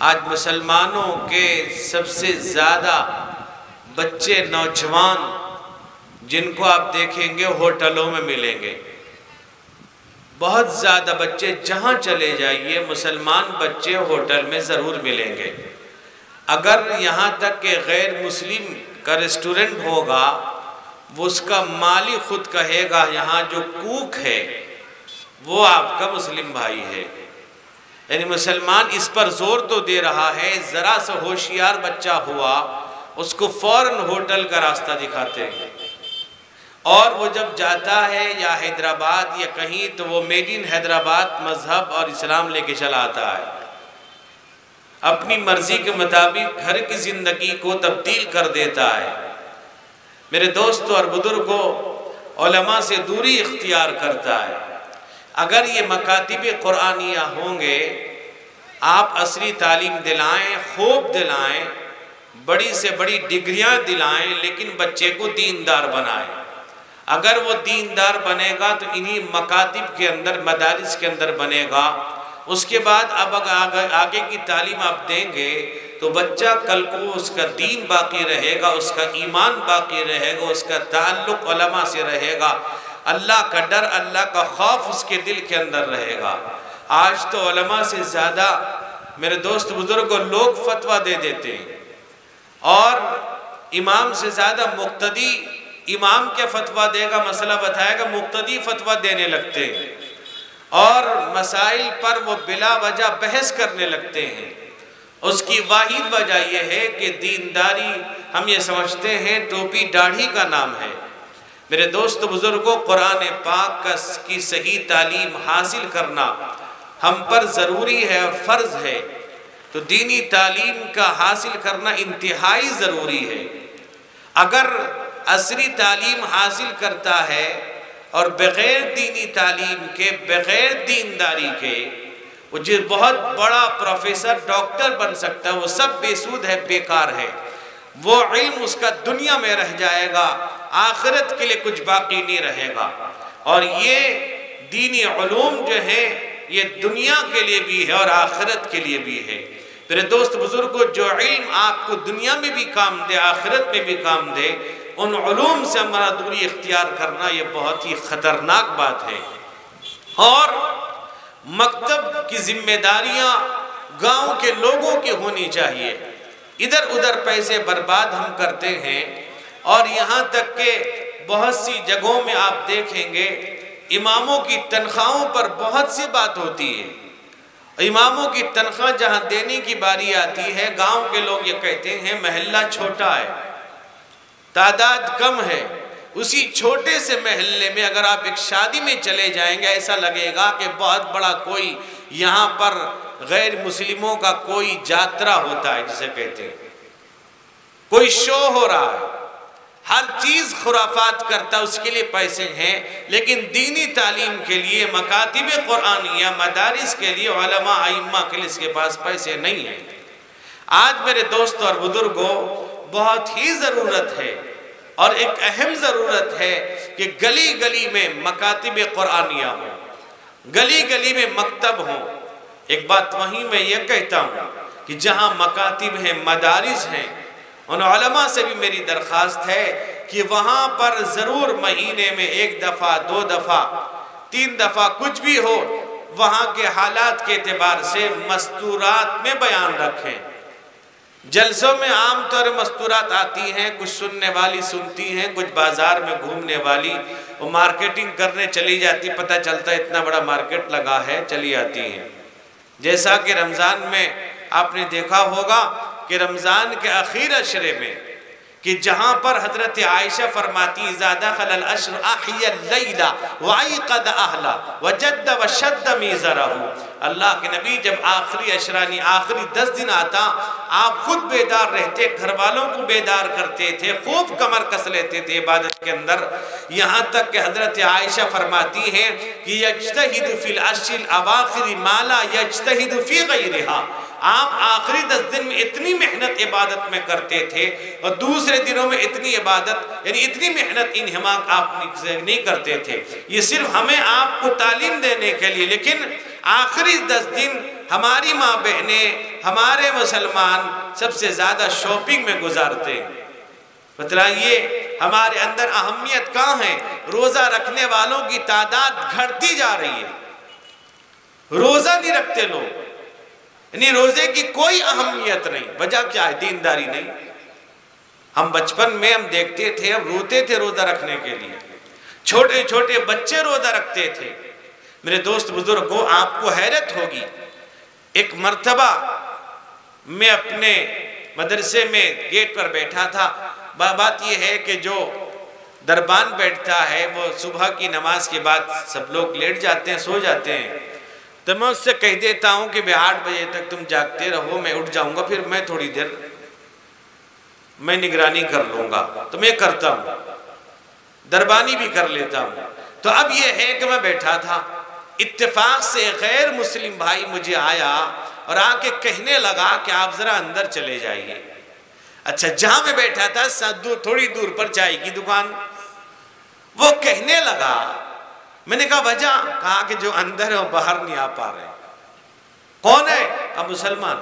آج مسلمانوں کے سب سے زیادہ بچے نوجوان جن کو آپ دیکھیں گے ہوٹلوں میں ملیں گے. بہت زیادہ بچے جہاں چلے جائیے مسلمان بچے ہوٹل میں ضرور ملیں گے. اگر یہاں تک کہ غیر مسلم کا ریسٹورنٹ ہوگا وہ اس کا مالک خود کہے گا یہاں جو کوک ہے وہ آپ کا مسلم بھائی ہے. یعنی مسلمان اس پر زور تو دے رہا ہے، ذرا سا ہوشیار بچہ ہوا اس کو فوراً ہوٹل کا راستہ دکھاتے ہیں، اور وہ جب جاتا ہے یا حیدرآباد یا کہیں تو وہ میڈ ان حیدرآباد مذہب اور اسلام لے کے چلا آتا ہے. اپنی مرضی کے مطابق گھر کی زندگی کو تبدیل کر دیتا ہے. میرے دوستوں اور بزرگوں، علماء سے دوری اختیار کرتا ہے. اگر یہ مکاتب قرآنیہ ہوں گے، آپ عصری تعلیم دلائیں، خوب دلائیں، بڑی سے بڑی ڈگریاں دلائیں، لیکن بچے کو دیندار بنائیں. اگر وہ دیندار بنے گا تو انہی مکاتب کے اندر، مدارس کے اندر بنے گا. اس کے بعد اب آگے کی تعلیم آپ دیں گے تو بچہ کل کو اس کا دین باقی رہے گا، اس کا ایمان باقی رہے گا، اس کا تعلق علماء سے رہے گا، اللہ کا ڈر، اللہ کا خوف اس کے دل کے اندر رہے گا. آج تو علماء سے زیادہ میرے دوست بزرگوں لوگ فتویٰ دے دیتے ہیں، اور امام سے زیادہ مقتدی، امام کیا فتویٰ دے گا، مسئلہ بتائے گا، مقتدی فتویٰ دینے لگتے ہیں، اور مسائل پر وہ بلا وجہ بحث کرنے لگتے ہیں. اس کی واحد وجہ یہ ہے کہ دینداری ہم یہ سمجھتے ہیں ٹوپی داڑھی کا نام ہے. میرے دوست بزرگوں، قرآن پاک کی صحیح تعلیم حاصل کرنا ہم پر ضروری ہے اور فرض ہے. تو دینی تعلیم کا حاصل کرنا انتہائی ضروری ہے. اگر عصری تعلیم حاصل کرتا ہے اور بغیر دینی تعلیم کے، بغیر دینداری کے وہ جو بہت بڑا پروفیسر، ڈاکٹر بن سکتا ہے، وہ سب بے سود ہے، بیکار ہے. وہ علم اس کا دنیا میں رہ جائے گا، آخرت کے لیے کچھ باقی نہیں رہے گا. اور یہ دینی علوم جو ہے یہ دنیا کے لیے بھی ہے اور آخرت کے لیے بھی ہے. میرے دوست بزرگوں، جو علم آپ کو دنیا میں بھی کام دے، آخرت میں بھی کام دے، ان علوم سے ہمارا دوری اختیار کرنا یہ بہت ہی خطرناک بات ہے. اور مکتب کی ذمہ داریاں گاؤں کے لوگوں کی ہونی چاہیے. ادھر ادھر پیسے برباد ہم کرتے ہیں، اور یہاں تک کہ بہت سی جگہوں میں آپ دیکھیں گے اماموں کی تنخواہوں پر بہت سی بات ہوتی ہے. اماموں کی تنخواہ جہاں دینے کی باری آتی ہے، گاؤں کے لوگ یہ کہتے ہیں محلہ چھوٹا ہے، تعداد کم ہے. اسی چھوٹے سے محلے میں اگر آپ ایک شادی میں چلے جائیں گے، ایسا لگے گا کہ بہت بڑا کوئی یہاں پر غیر مسلموں کا کوئی جاترا ہوتا ہے، جسے کہتے ہیں کوئی شو ہو رہا ہے. ہر چیز خرافات کرتا، اس کے لیے پیسے ہیں، لیکن دینی تعلیم کے لیے، مکاتب قرآنیہ، مدارس کے لیے، علماء ائمہ کے لیے اس کے پاس پیسے نہیں ہیں. آج میرے دوستوں اور بزرگوں بہت ہی ضرورت ہے، اور ایک اہم ضرورت ہے کہ گلی گلی میں مکاتب قرآنیہ ہوں، گلی گلی میں مکتب ہوں. ایک بات وہیں میں یہ کہتا ہوں کہ جہاں مکاتب ہیں، مدارس ہیں، ان علماء سے بھی میری درخواست ہے کہ وہاں پر ضرور مہینے میں 1 دفعہ 2 دفعہ 3 دفعہ کچھ بھی ہو، وہاں کے حالات کے اعتبار سے مستورات میں بیان رکھیں. جلسوں میں عام طور مستورات آتی ہیں، کچھ سننے والی سنتی ہیں، کچھ بازار میں گھومنے والی وہ مارکیٹنگ کرنے چلی جاتی، پتہ چلتا ہے اتنا بڑا مارکیٹ لگا ہے، چلی آتی ہیں. جیسا کہ رمضان میں آپ نے دیکھا ہوگا کہ رمضان کے آخر عشرے میں کہ جہاں پر حضرت عائشہ فرماتی اذا دخل العشر احیا اللیل وعیقد اہلا وجد وشد میزرہ، اللہ کے نبی جب آخری عشرانی آخری 10 دن آتا آپ خود بیدار رہتے، گھر والوں کو بیدار کرتے تھے، خوب کمر کس لیتے تھے عبادت کے اندر. یہاں تک کہ حضرت عائشہ فرماتی ہیں کہ یجتہد فی العشر الاواخر ما لا یجتہد فی غیرہا، آپ آخری 10 دن میں اتنی محنت عبادت میں کرتے تھے اور دوسرے دنوں میں اتنی عبادت یعنی اتنی محنت انہماک آپ نہیں کرتے تھے. یہ صرف ہمیں آپ کو تعلیم دینے کے لیے، لیکن آخری 10 دن ہماری ماں بہنیں، ہمارے مسلمان سب سے زیادہ شاپنگ میں گزارتے ہیں. بتلائیے ہمارے اندر اہمیت کہاں ہے؟ روزہ رکھنے والوں کی تعداد گھٹتی جا رہی ہے. روزہ نہیں رکھتے لوگ، یعنی روزے کی کوئی اہمیت نہیں. وجہ کیا ہے؟ دینداری نہیں. ہم بچپن میں ہم دیکھتے تھے، ہم روتے تھے روزہ رکھنے کے لیے. چھوٹے چھوٹے بچے روزہ رکھتے تھے. میرے دوست بزرگوں، آپ کو حیرت ہوگی، ایک مرتبہ میں اپنے مدرسے میں گیٹ پر بیٹھا تھا. بات یہ ہے کہ جو دربان بیٹھتا ہے وہ صبح کی نماز کے بعد سب لوگ لیٹ جاتے ہیں، سو جاتے ہیں. تو میں اس سے کہہ دیتا ہوں کہ 8 بجے تک تم جاگتے رہو، میں اٹھ جاؤں گا، پھر میں تھوڑی دیر میں نگرانی کر لوں گا. تو میں کرتا ہوں، دربانی بھی کر لیتا ہوں. تو اب یہ ہے کہ میں بیٹھا تھا، اتفاق سے غیر مسلم بھائی مجھے آیا اور آ کے کہنے لگا کہ آپ ذرا اندر چلے جائیے. اچھا، جہاں میں بیٹھا تھا تھوڑی دور پر چائے کی دکان. وہ کہنے لگا، میں نے کہا وجہ؟ کہا کہ جو اندر ہے وہ باہر نہیں آ پا رہے. کون ہے؟ اب مسلمان.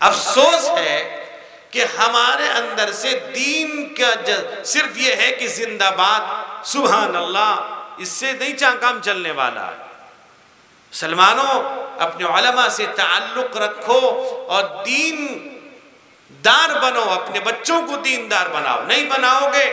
افسوس ہے کہ ہمارے اندر سے دین کا صرف یہ ہے کہ زندہ باد سبحان اللہ، اس سے نہیں کام چلنے والا ہے. مسلمانوں، اپنے علماء سے تعلق رکھو اور دین دار بنو، اپنے بچوں کو دیندار بناؤ. نہیں بناؤ گے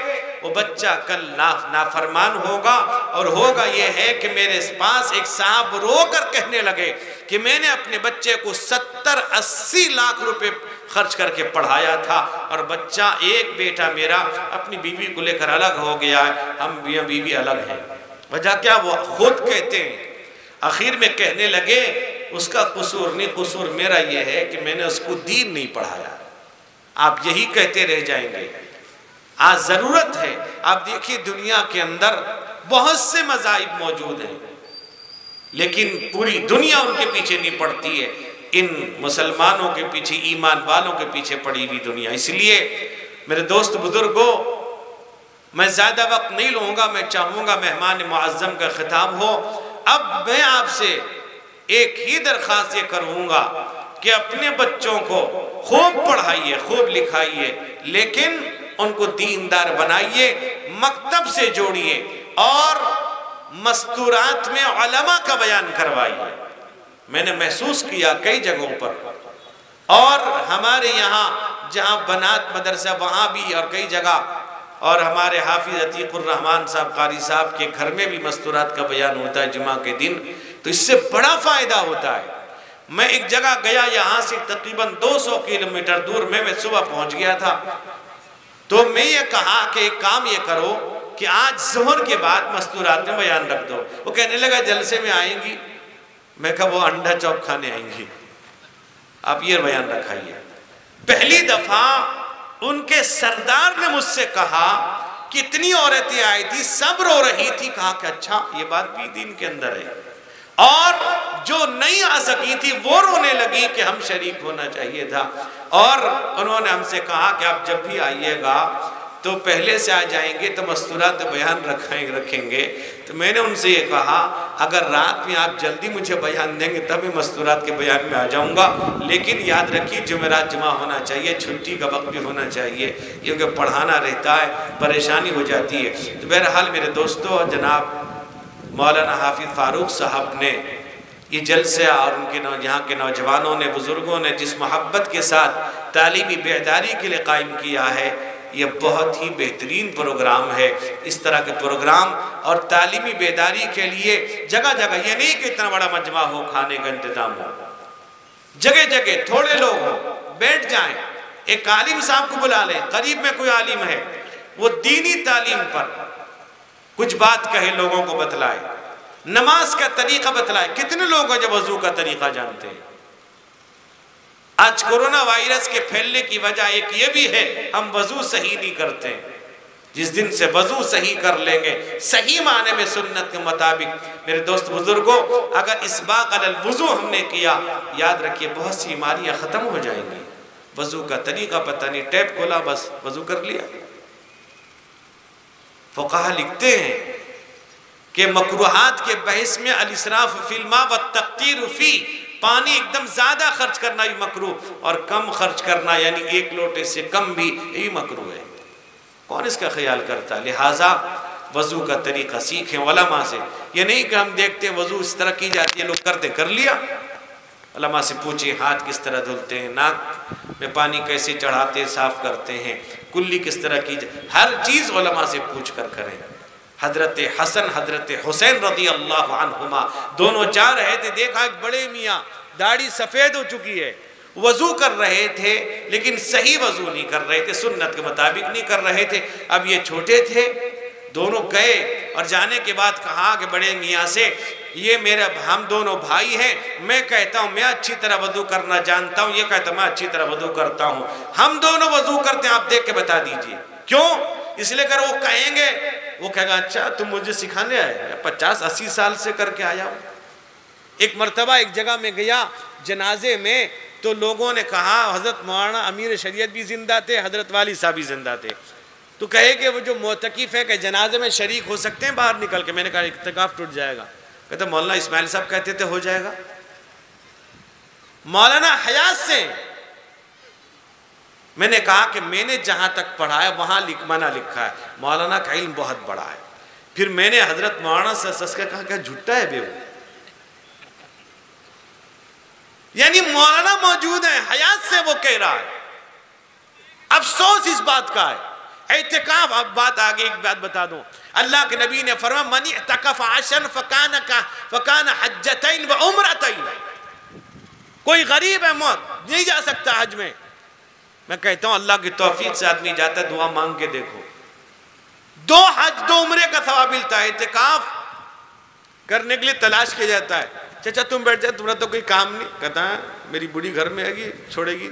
وہ بچہ کل نافرمان ہوگا. اور ہوگا یہ ہے کہ میرے پاس ایک صاحب رو کر کہنے لگے کہ میں نے اپنے بچے کو 70-80 لاکھ روپے خرچ کر کے پڑھایا تھا، اور بچہ ایک بیٹا میرا اپنی بیوی کو لے کر الگ ہو گیا ہے، ہم بیوی الگ ہیں. وجہ کیا؟ وہ خود کہتے ہیں. آخر میں کہنے لگے اس کا قصور نہیں، قصور میرا یہ ہے کہ میں نے اس کو دین نہیں پڑھایا. آپ یہی کہتے رہ جائیں گے. آج ضرورت ہے. آپ دیکھیے دنیا کے اندر بہت سے مذاہب موجود ہیں، لیکن پوری دنیا ان کے پیچھے نہیں پڑتی ہے. ان مسلمانوں کے پیچھے، ایمان والوں کے پیچھے پڑی ہوئی دنیا. اس لیے میرے دوست بزرگوں، میں زیادہ وقت نہیں لوں گا. میں چاہوں گا مہمان معظم کا خطاب ہو. اب میں آپ سے ایک ہی درخواست یہ کروں گا کہ اپنے بچوں کو خوب پڑھائیے، خوب لکھائیے، لیکن ان کو دیندار بنائیے، مکتب سے جوڑیے اور مستورات میں علماء کا بیان کروائیے. میں نے محسوس کیا کئی جگہوں پر، اور ہمارے یہاں جہاں بنات مدرسہ وہاں بھی، اور کئی جگہ، اور ہمارے حافظ عتیق الرحمن صاحب قاری صاحب کے گھر میں بھی مستورات کا بیان ہوتا ہے جمعہ کے دن. تو اس سے بڑا فائدہ ہوتا ہے. میں ایک جگہ گیا، یہاں سے تقریباً 200 کلومیٹر دور میں صبح پہنچ گیا تھا. تو میں یہ کہا کہ ایک کام یہ کرو کہ آج ظہر کے بعد مستورات میں بیان رکھ دو. وہ کہنے لگا جلسے میں آئیں گی. میں کہا وہ انڈا چوپ کھانے آئیں گی، آپ یہ بیان رکھائیے. پہلی دفعہ ان کے سردار نے مجھ سے کہا، کتنی عورتیں آئی تھی، سب رو رہی تھی. کہا کہ اچھا یہ بات بھی دین کے اندر ہے. اور جو نہیں آ سکی تھی وہ رونے لگی کہ ہم شریک ہونا چاہیے تھا. اور انہوں نے ہم سے کہا کہ آپ جب بھی آئیے گا تو پہلے سے آ جائیں گے تو مستورات بیان رکھیں گے. تو میں نے ان سے یہ کہا اگر رات میں آپ جلدی مجھے بیان دیں گے تب میں مستورات کے بیان میں آ جاؤں گا، لیکن یاد رکھیے جمعرات جمعہ ہونا چاہیے، چھٹی کا وقت بھی ہونا چاہیے، کیونکہ پڑھانا رہتا ہے، پریشانی ہو جاتی ہے. تو بہرحال میرے دوستو، جناب مولانا حافظ فاروق صاحب نے یہ جلسہ اور ان کے یہاں کے نوجوانوں نے، بزرگوں نے جس محبت کے ساتھ تعلیمی بیداری کے لیے قائم کیا ہے، یہ بہت ہی بہترین پروگرام ہے. اس طرح کے پروگرام اور تعلیمی بیداری کے لیے جگہ جگہ، یہ نہیں کہ اتنا بڑا مجمع ہو، کھانے کا انتظام ہو، جگہ جگہ تھوڑے لوگ ہوں، بیٹھ جائیں، ایک عالم صاحب کو بلا لیں، قریب میں کوئی عالم ہے، وہ دینی تعلیم پر کچھ بات کہے، لوگوں کو بتلائے، نماز کا طریقہ بتلائے. کتنے لوگ ہیں جو وضو کا طریقہ جانتے ہیں؟ آج کورونا وائرس کے پھیلنے کی وجہ ایک یہ بھی ہے، ہم وضو صحیح نہیں کرتے ہیں. جس دن سے وضو صحیح کر لیں گے، صحیح معنی میں سنت کے مطابق، میرے دوست بزرگوں، اگر اسباغ علی الوضو ہم نے کیا، یاد رکھیے بہت سی بیماریاں ختم ہو جائیں گی. وضو کا طریقہ پتہ نہیں، ٹیپ کھولا بس وضو کر لیا. فقہا لکھتے ہیں کہ مکروہات کے بحث میں الاسراف فی الماء والتقتیر فی، پانی ایک دم زیادہ خرچ کرنا بھی مکروہ اور کم خرچ کرنا یعنی 1 لوٹے سے کم بھی یہ مکروہ ہے۔ کون اس کا خیال کرتا؟ لہٰذا وضو کا طریقہ سیکھیں علماء سے، یہ نہیں کہ ہم دیکھتے ہیں وضو اس طرح کی جاتی ہے لوگ کرتے کر لیا، علماء سے پوچھیں ہاتھ کس طرح دھلتے ہیں، ناک میں پانی کیسے چڑھاتے صاف کرتے ہیں، کلی کس طرح کی ہر چیز علماء سے پوچھ کر کریں۔ حضرت حسن حضرت حسین رضی اللہ عنہما دونوں جا رہے تھے، دیکھا ایک بڑے میاں داڑھی سفید ہو چکی ہے، وضو کر رہے تھے لیکن صحیح وضو نہیں کر رہے تھے، سنت کے مطابق نہیں کر رہے تھے۔ اب یہ چھوٹے تھے، دونوں گئے اور جانے کے بعد کہا کہ بڑے میاں سے یہ ہم دونوں بھائی ہیں، میں کہتا ہوں میں اچھی طرح وضو کرنا جانتا ہوں، یہ کہتا ہوں میں اچھی طرح وضو کرتا ہوں، ہم دونوں وضو کرتے ہیں، آپ دیکھ کے بتا دیجئے۔ کیوں؟ اس لیے اگر وہ کہیں گے، وہ کہے گا اچھا تم مجھے سکھانے آئے، میں 50-80 سال سے کر کے آیا ہوں۔ ایک مرتبہ ایک جگہ میں گیا جنازے میں، تو لوگوں نے کہا حضرت مولانا امیر شریعت بھی زندہ تھے، حضرت والی صاحب بھی زندہ تھے، تو کہے کہ وہ جو معتکف ہے کہ جنازے میں شریک ہو سکتے ہیں باہر نکل کے؟ میں نے کہا اعتکاف ٹوٹ جائے گا۔ کہتے مولانا اسماعیل صاحب کہتے تھے ہو جائے گا۔ مولانا حیات سے میں نے کہا کہ میں نے جہاں تک پڑھا ہے وہاں منع لکھا ہے، مولانا کا علم بہت بڑا ہے۔ پھر میں نے حضرت مولانا سے کہا کہ جھٹا ہے بے وہ، یعنی مولانا موجود ہیں، حیات سے وہ کہہ رہا ہے۔ افسوس اس بات کا ہے۔ اعتکاف، اب بات آگے ایک بات بتا دوں، اللہ کے نبی نے فرمایا من اعتکف عشرا فکان حجتین و عمرتین، کوئی غریب ہے موت نہیں جا سکتا حج میں، میں کہتا ہوں اللہ کی توفیق سے آدمی جاتا ہے، دعا مانگ کے دیکھو، 2 حج 2 عمرے کا ثواب ملتا ہے۔ اعتکاف کرنے کے لیے تلاش کیا جاتا ہے، چچا تم بیٹھ جائے، تمہارا تو کوئی کام نہیں، کہتا ہے میری بڑی گھر میں ہے گی چھوڑے گی،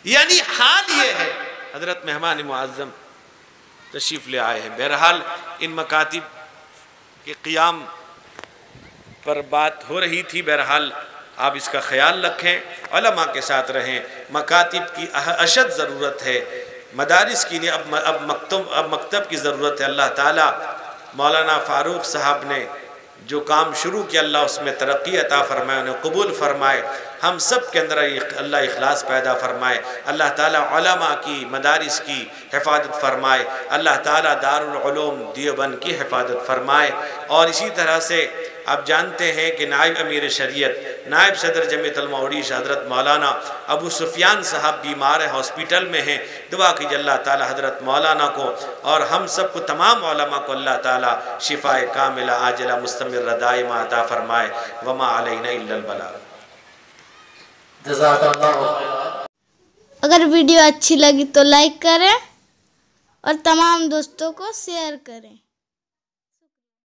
یعنی حال یہ ہے۔ حضرت مہمان معظم تشریف لے آئے ہیں، بہرحال ان مکاتب کے قیام پر بات ہو رہی تھی، بہرحال آپ اس کا خیال رکھیں، علماء کے ساتھ رہیں، مکاتب کی اشد ضرورت ہے، مدارس کے لیے اب مکتب کی ضرورت ہے۔ اللہ تعالیٰ مولانا فاروق صاحب نے جو کام شروع کیا اللہ اس میں ترقی عطا فرمائے، انہیں قبول فرمائے، ہم سب کے اندر اللہ اخلاص پیدا فرمائے، اللہ تعالیٰ علماء کی مدارس کی حفاظت فرمائے، اللہ تعالیٰ دارالعلوم دیوبند کی حفاظت فرمائے۔ اور اسی طرح سے آپ جانتے ہیں کہ نائب امیر شریعت، نائب صدر جمعیت علماء اڑیسہ حضرت مولانا ابو سفیان صاحب بیمار ہیں، ہاسپیٹل میں ہیں، دعا کیجئے اللہ تعالیٰ حضرت مولانا کو اور ہم سب کو تمام علماء کو اللہ تعالیٰ شفاء کاملہ عاجلہ مستمرہ دائمہ عطا فرمائے۔ وما علینا الا البلاغ۔ جزاک اللہ خیر۔ اگر ویڈیو اچھی لگی تو لائک کریں اور تمام دوستوں کو شیئر کریں۔